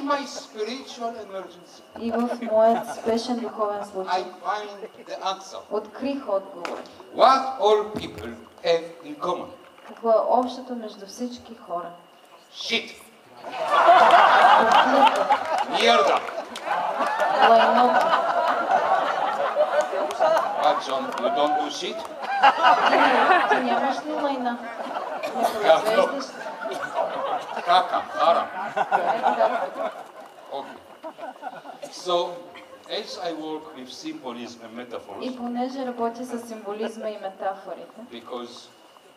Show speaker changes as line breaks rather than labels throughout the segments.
my spiritual emergency,
И в моят спешен духовен
I
случай
find the answer.
открих отговор.
What all people have in common?
Какво е общото между всички хора?
Shit.
Проклето,
Mierda.
лайното.
But John, you don't do shit?
Ти нямаш ли лайна? Не произвеждаш
Caca, ara.
кака.
Okay. So, as I work with symbolism and metaphors,
И понеже работя с символизма и метафорите,
because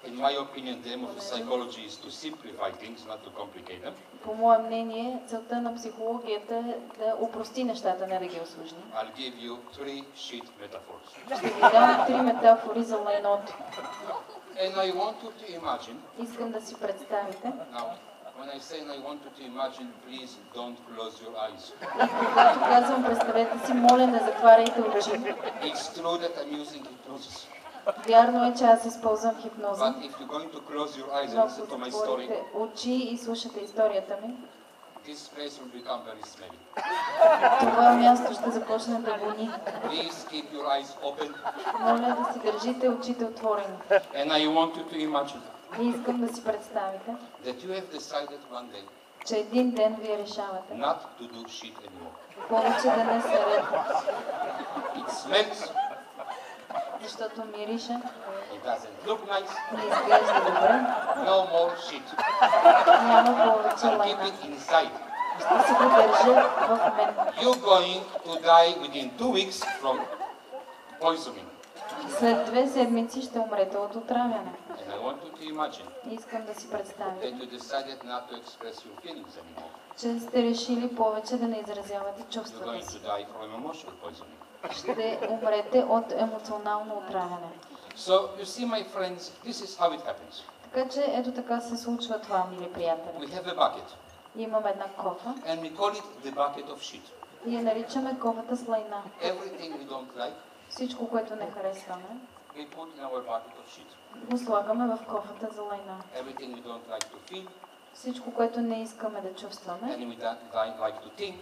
in my opinion the aim of psychology is to simplify things, not to complicate them,
по мое мнение, целта на психологията е да опрости нещата, не да ги усложни.
I'll give you 3 shit metaphors.
Ще ви дам 3 метафори за лайното.
And I want you to imagine,
Искам да си представите.
now, when I say I want you to imagine, please don't close your eyes.
И когато казвам представете си, моля не затваряйте очи.
It's true that I'm using hypnosis.
Вярно е, че аз използвам хипноза.
But if you're going to close your eyes and
Но
listen
ако
to my story,
затворите очи и слушате историята ми,
this place will become very smelly.
това място ще започне да вони.
Please keep your eyes open.
Моля да си държите очите отворени.
And I want you to imagine
И искам да си представите,
that you have decided one day
че един ден вие решавате
not to do shit anymore.
повече да не се редва,
It smells,
защото мирише,
it doesn't look nice,
не изглежда добре,
no more shit.
няма повече
I'll keep
лайна.
it inside.
Ще се го държа в мен.
You're going to die within 2 weeks from poisoning.
След 2 седмици ще умрете от отравяне.
And I want you to imagine
И искам да си представите,
that you decided not to express your feelings anymore.
че сте решили повече да не изразявате
You're
чувствата
going
си.
to die from emotional poisoning.
Ще умрете от емоционално отравяне.
So, you see, my friends, this is how it happens.
Така че ето така се случва това, мили приятели.
We have a bucket,
Имам една кофа
and we call it the bucket of shit.
и я наричаме кофата с лайна.
Everything we don't like,
Всичко, което не харесваме,
we put in our bucket of shit.
го слагаме в кофата за лайна.
Everything we don't like to feel,
Всичко, което не искаме да чувстваме
and we don't like to think,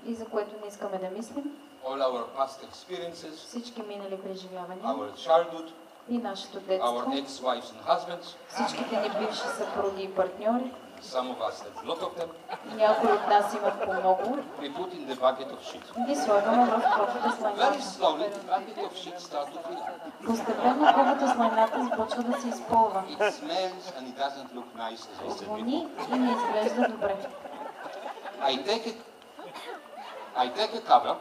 и за което не искаме да мислим,
all our past experiences,
всички минали преживявания
our childhood,
и нашето
our
детство,
ex-wives and husbands,
всичките ни бивши съпруги и партньори,
some of us have a lot of them,
някои от нас имат по много,
we put in the bucket of shit.
ги слагаме в кофата с
Very
лайната.
slowly, the bucket of shit starts to fill.
Постепенно кофата с лайната започва да се изпълва.
It smells and it doesn't look nice, as I said before.
Вони и не изглежда добре.
I take a cover and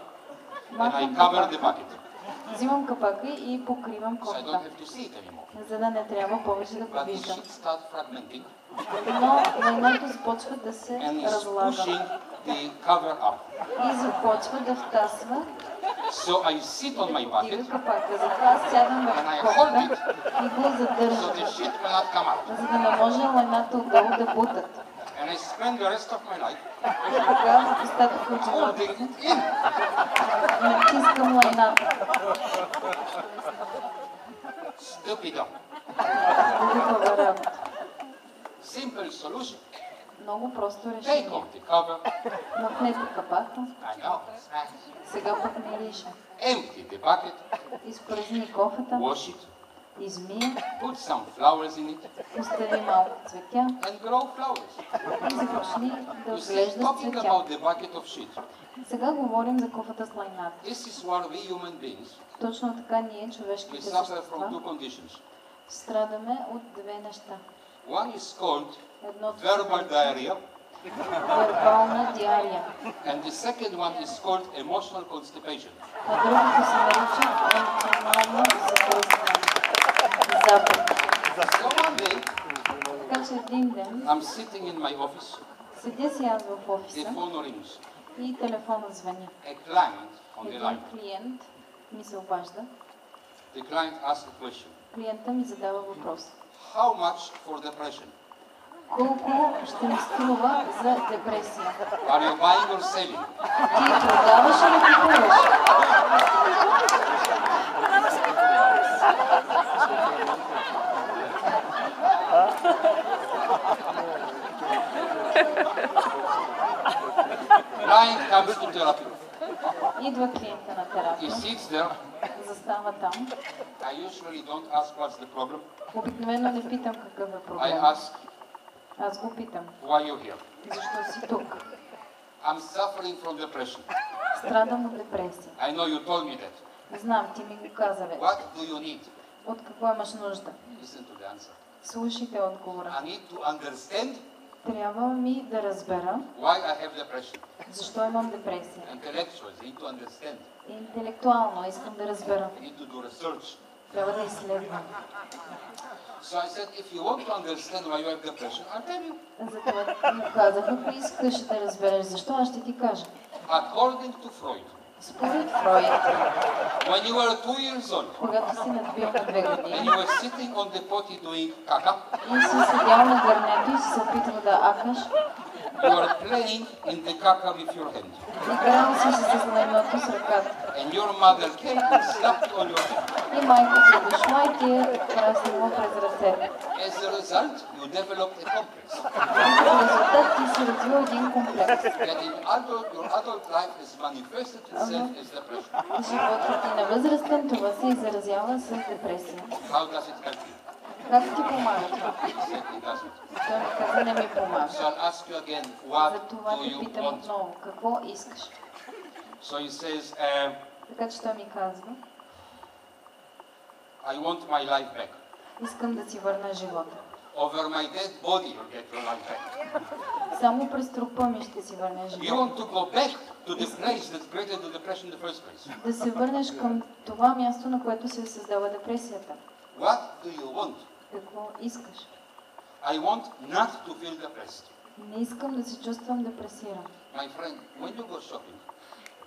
I
Махам
cover the
капака,
bucket,
взимам капака и покривам
so I don't
кофата,
have to see it anymore.
за да не трябва повече да го
But the
виждам.
shit starts fragmenting
Но лайното започва да се
and is
разлага
pushing the cover up.
и започва да втасва
So I sit on my
и
bucket
дига капака. Затова аз сядам в кофата и го
so
задържам,
the shit will not come out.
за да не може лайната отдолу да бутат.
And I spend the rest of my life
И така остатък от живота
holding
си
it in.
натискам лайната.
Stupido.
Глупава работа.
Simple solution.
Много просто
Take
решение.
off the cover.
Махнете капака,
I know. It smells.
сега пък мирише.
Empty the bucket.
Изпразни кофата,
Wash it.
измия,
Put some flowers in it
остави малко цветя
and grow flowers.
и започни да
You see,
отглеждаш
talking
цветя.
about the bucket of shit.
Сега говорим за кофата с лайната.
This is what we human beings,
Точно така ние,
we
човешките
suffer from
същества,
two conditions.
страдаме от две неща.
One is called
Едното се
verbal
нарича
diarrhea,
вербална диария,
and the second one is called emotional constipation.
а другото се нарича емоционално задръстване. Запад.
So one day,
Така че един ден
I'm sitting in my office,
седя си аз в
the
офиса
phone rings.
и телефона звъня.
A client on the
Един
line.
клиент ми се обажда.
The client asks a question.
Клиента ми задава въпрос.
How much for depression?
Колко ще ми струва за депресия?
Are you buying or selling?
Ти продаваш или купуваш?
client comes to therapy.
Идва клиента на
He
терапия,
sits there.
застава там.
I usually don't ask what's the problem.
Обикновено не питам какъв е
I
проблем.
ask,
Аз го питам.
why you're here?
Защо си тук?
I'm suffering from depression.
Страдам от депресия.
I know you told me that.
Знам, ти ми го каза вече.
What do you need?
От какво имаш нужда?
Listen to the answer.
Слушайте отговора.
I need to understand
Трябва ми да разбера
why I have depression.
защо имам депресия.
Intellectuals need to understand.
Интелектуално искам да разбера.
I need to do research.
Трябва да изследвам.
So I said, if you want to understand why you have depression, I'll tell you.
Затова му казах, ако искаш да разбереш защо, аз ще ти кажа.
According to Freud,
Според Фройд,
when you were 2 years old
когато си надбил на 2
and
години
you were sitting on the potty doing caca,
и си седял на гърнето и си се опитвал да акаш,
you are playing in the caca with your hand.
играл си с лайното с ръката.
And your mother came and slapped you on your hand.
И майка ти е дошла и ти е праснала през ръцете.
As a result, you developed a complex.
И като резултат ти си развил един комплекс.
That in your adult life has manifested itself as depression.
Животът ти на възрастен това се изразява с депресия.
How does it help you?
Как ти помага това?
It doesn't.
Той ми каза, не ми помага.
So I'll ask you again, what
Затова
do
те
you
питам
want?
отново, какво искаш?
So he says,
Така че той ми казва,
I want my life back.
искам да си върна живота.
Over my dead body, you'll get your life back.
Само през трупа ми ще си върна
You
живота.
want to go back to the place that created the depression in the first place.
Да се върнеш към това място, на което се създава депресията.
What do you want?
Какво искаш?
I want not to feel depressed.
Не искам да се чувствам депресиран.
My friend, when you go shopping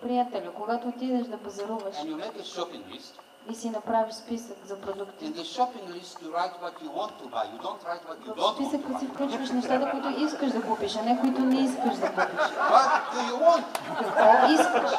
Приятелю, когато отидеш да пазаруваш
and you make a shopping list,
и си направиш списък за
in
продукти,
the shopping list you write what you want to buy. You don't write what you
в
don't want to
списъка си
buy.
включваш нещата, които искаш да купиш, а не които не искаш да купиш.
What do you want?
Какво искаш?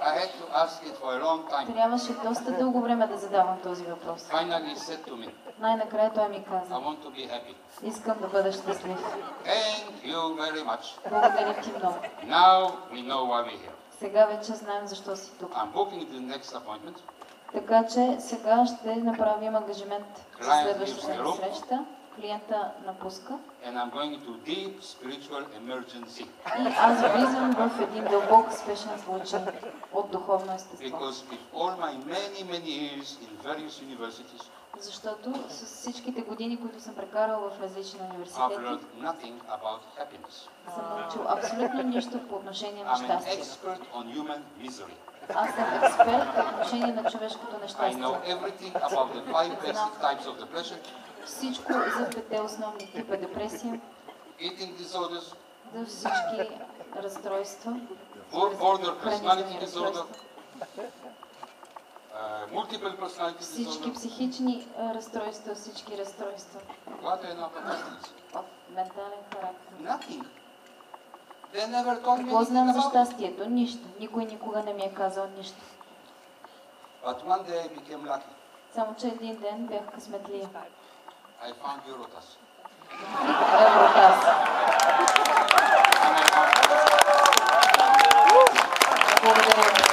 I had to ask it for a long time.
Трябваше доста дълго време да задавам този въпрос.
Finally he said to me,
Най-накрая той ми
I
каза,
want to be happy.
искам да бъда щастлив.
Thank you very much.
Благодаря ти много.
Now we know why we're here.
Сега вече знаем защо си тук.
I'm booking the next appointment.
Така че сега ще направим ангажимент за следващата ни среща. Клиента напуска
And I'm going to deep spiritual emergency.
и аз влизам в един дълбок спешен случай от духовно естество.
Because with all my many years in various universities,
Защото с всичките години, които съм прекарал в различни
I've
университети,
learned nothing about happiness.
съм научил абсолютно нищо по отношение на
I'm an
щастието.
expert on human misery.
Аз съм експерт по отношение на човешкото
I
нещастие.
know everything about the 5 basic types of depression,
Всичко за 5 основни типа депресия,
eating disorders,
за всички разстройства,
border personality
хранителни
disorder,
разстройства,
multiple personality
всички
disorder.
психични разстройства, всички разстройства
What are not problems?
от ментален характер.
Nothing. They never told me
Какво знам
anything
за
about it.
щастието? Нищо. Никой никога не ми е казал нищо.
But one day I became lucky.
Само че един ден бях късметлия.
I found Eurotas.
Евротас.
And I found
Благодаря ви.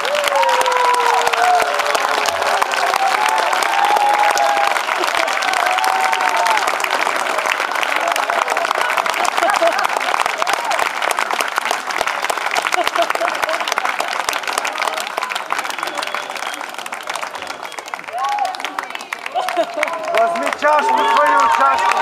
Возьми чашку свою, чашку.